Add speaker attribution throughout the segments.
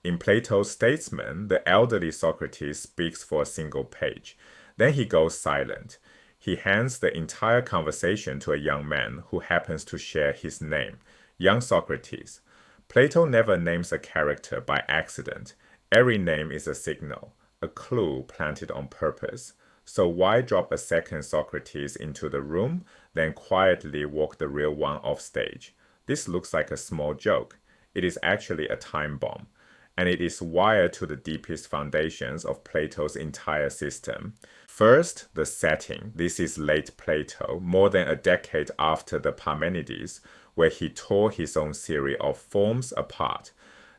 Speaker 1: In Plato's Statesman, the elderly Socrates speaks for a single page. Then he goes silent. He hands the entire conversation to a young man who happens to share his name, young Socrates. Plato never names a character by accident. Every name is a signal, a clue planted on purpose. So why drop a second Socrates into the room, then quietly walk the real one off stage? This looks like a small joke. It is actually a time bomb, and it is wired to the deepest foundations of Plato's entire system. First, the setting. This is late Plato, more than a decade after the Parmenides, where he tore his own theory of forms apart.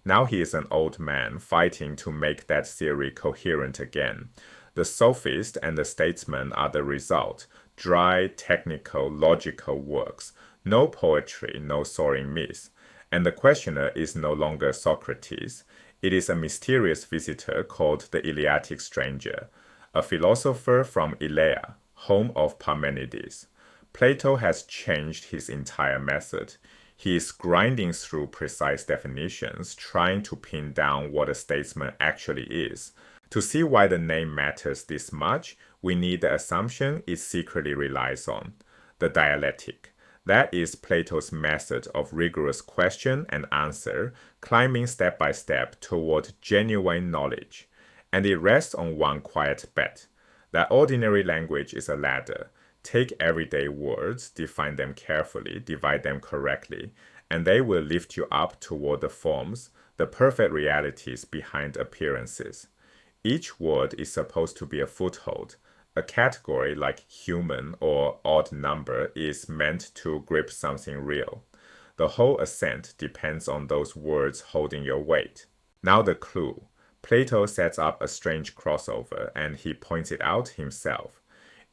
Speaker 1: Now he is an old man fighting to make that theory coherent again. The Sophist and the Statesman are the result. Dry, technical, logical works. No poetry, no soaring myths. And the questioner is no longer Socrates. It is a mysterious visitor called the Eleatic stranger, a philosopher from Elea, home of Parmenides. Plato has changed his entire method. He is grinding through precise definitions, trying to pin down what a statesman actually is. To see why the name matters this much, we need the assumption it secretly relies on, the dialectic. That is Plato's method of rigorous question and answer, climbing step by step toward genuine knowledge. And it rests on one quiet bet, that ordinary language is a ladder. Take everyday words, define them carefully, divide them correctly, and they will lift you up toward the forms, the perfect realities behind appearances. Each word is supposed to be a foothold. A category like human or odd number is meant to grip something real. The whole ascent depends on those words holding your weight. Now the clue. Plato sets up a strange crossover, and he points it out himself.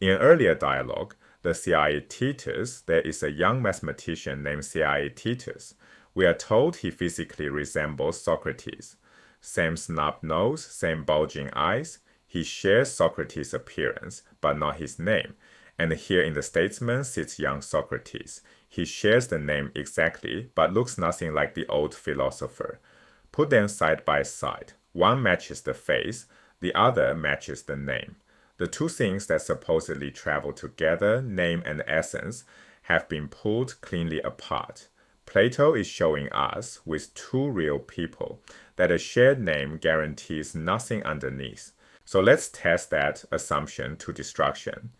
Speaker 1: In an earlier dialogue, the Theaetetus, there is a young mathematician named Theaetetus. We are told he physically resembles Socrates. Same snub nose, same bulging eyes. He shares Socrates' appearance, but not his name. And here in the Statesman sits young Socrates. He shares the name exactly, but looks nothing like the old philosopher. Put them side by side. One matches the face, the other matches the name. The two things that supposedly travel together, name and essence, have been pulled cleanly apart. Plato is showing us, with two real people, that a shared name guarantees nothing underneath. So let's test that assumption to destruction.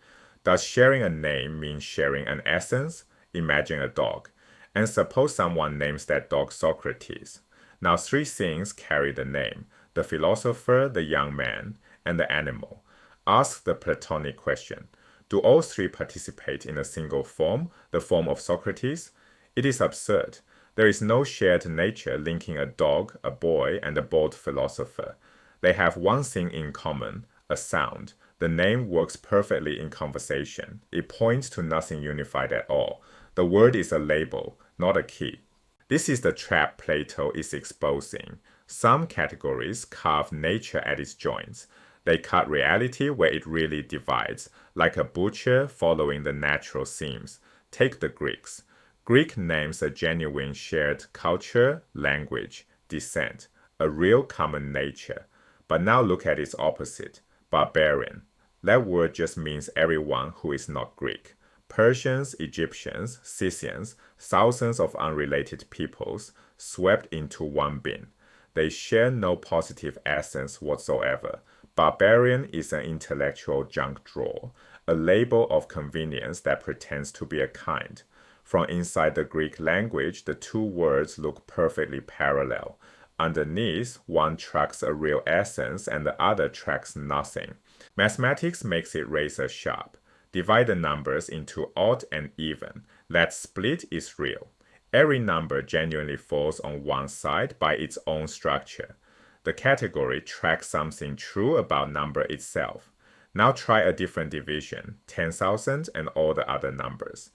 Speaker 1: Does sharing a name mean sharing an essence? Imagine a dog. And suppose someone names that dog Socrates. Now three things carry the name: the philosopher, the young man, and the animal. Ask the Platonic question. Do all three participate in a single form, the form of Socrates? It is absurd. There is no shared nature linking a dog, a boy, and a bald philosopher. They have one thing in common, a sound. The name works perfectly in conversation. It points to nothing unified at all. The word is a label, not a key. This is the trap Plato is exposing. Some categories carve nature at its joints. They cut reality where it really divides, like a butcher following the natural seams. Take the Greeks. Greek names a genuine shared culture, language, descent, a real common nature. But now look at its opposite, barbarian. That word just means everyone who is not Greek. Persians, Egyptians, Scythians, thousands of unrelated peoples swept into one bin. They share no positive essence whatsoever. Barbarian is an intellectual junk drawer, a label of convenience that pretends to be a kind. From inside the Greek language, the two words look perfectly parallel. Underneath, one tracks a real essence and the other tracks nothing. Mathematics makes it razor sharp. Divide the numbers into odd and even. That split is real. Every number genuinely falls on one side by its own structure. The category tracks something true about number itself. Now try a different division, 10,000 and all the other numbers.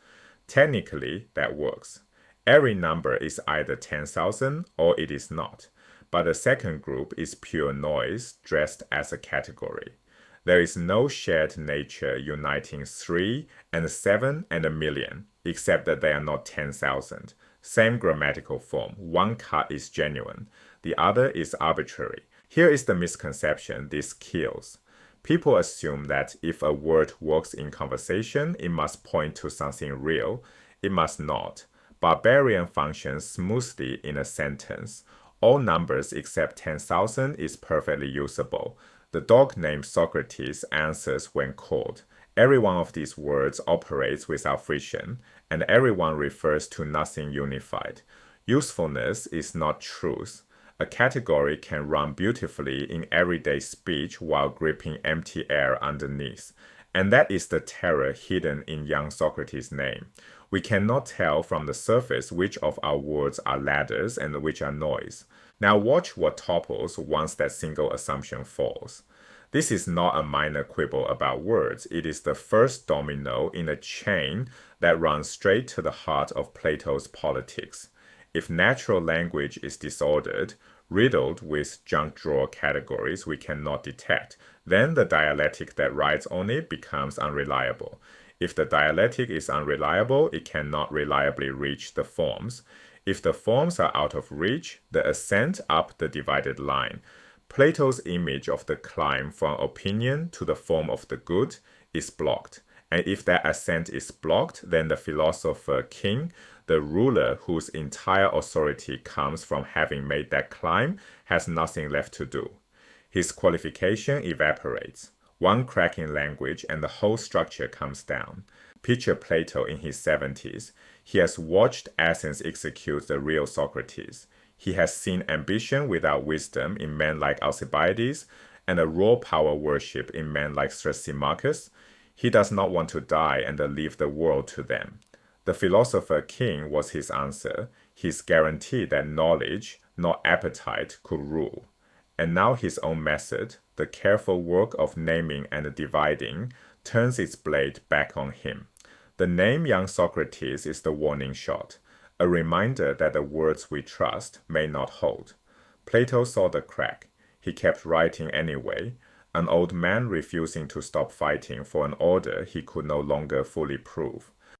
Speaker 1: Technically, that works. Every number is either 10,000 or it is not. But the second group is pure noise dressed as a category. There is no shared nature uniting 3 and 7 and a million, except that they are not 10,000. Same grammatical form, one cut is genuine. the other is arbitrary. Here is the misconception this kills. People assume that if a word works in conversation, it must point to something real. It must not. Barbarian functions smoothly in a sentence. All numbers except 10,000 is perfectly usable. The dog named Socrates answers when called. Every one of these words operates without friction, and every one refers to nothing unified. Usefulness is not truth. A category can run beautifully in everyday speech while gripping empty air underneath. And that is the terror hidden in young Socrates' name. We cannot tell from the surface which of our words are ladders and which are noise. Now watch what topples once that single assumption falls. This is not a minor quibble about words. It is the first domino in a chain that runs straight to the heart of Plato's politics. If natural language is disordered, riddled with junk drawer categories we cannot detect, then the dialectic that rides on it becomes unreliable. If the dialectic is unreliable, it cannot reliably reach the forms. If the forms are out of reach, the ascent up the divided line. Plato's image of the climb from opinion to the form of the good is blocked. And if that ascent is blocked, then the philosopher-king, the ruler whose entire authority comes from having made that climb, has nothing left to do. His qualification evaporates. One crack in language and the whole structure comes down. Picture Plato in his 70s. He has watched Athens execute the real Socrates. He has seen ambition without wisdom in men like Alcibiades and a raw power worship in men like Thrasymachus. He does not want to die and leave the world to them. The philosopher-king was his answer. His guarantee that knowledge, not appetite, could rule. And now his own method, the careful work of naming and dividing, turns its blade back on him. The name young Socrates is the warning shot, a reminder that the words we trust may not hold. Plato saw the crack. He kept writing anyway, an old man refusing to stop fighting for an order he could no longer fully prove.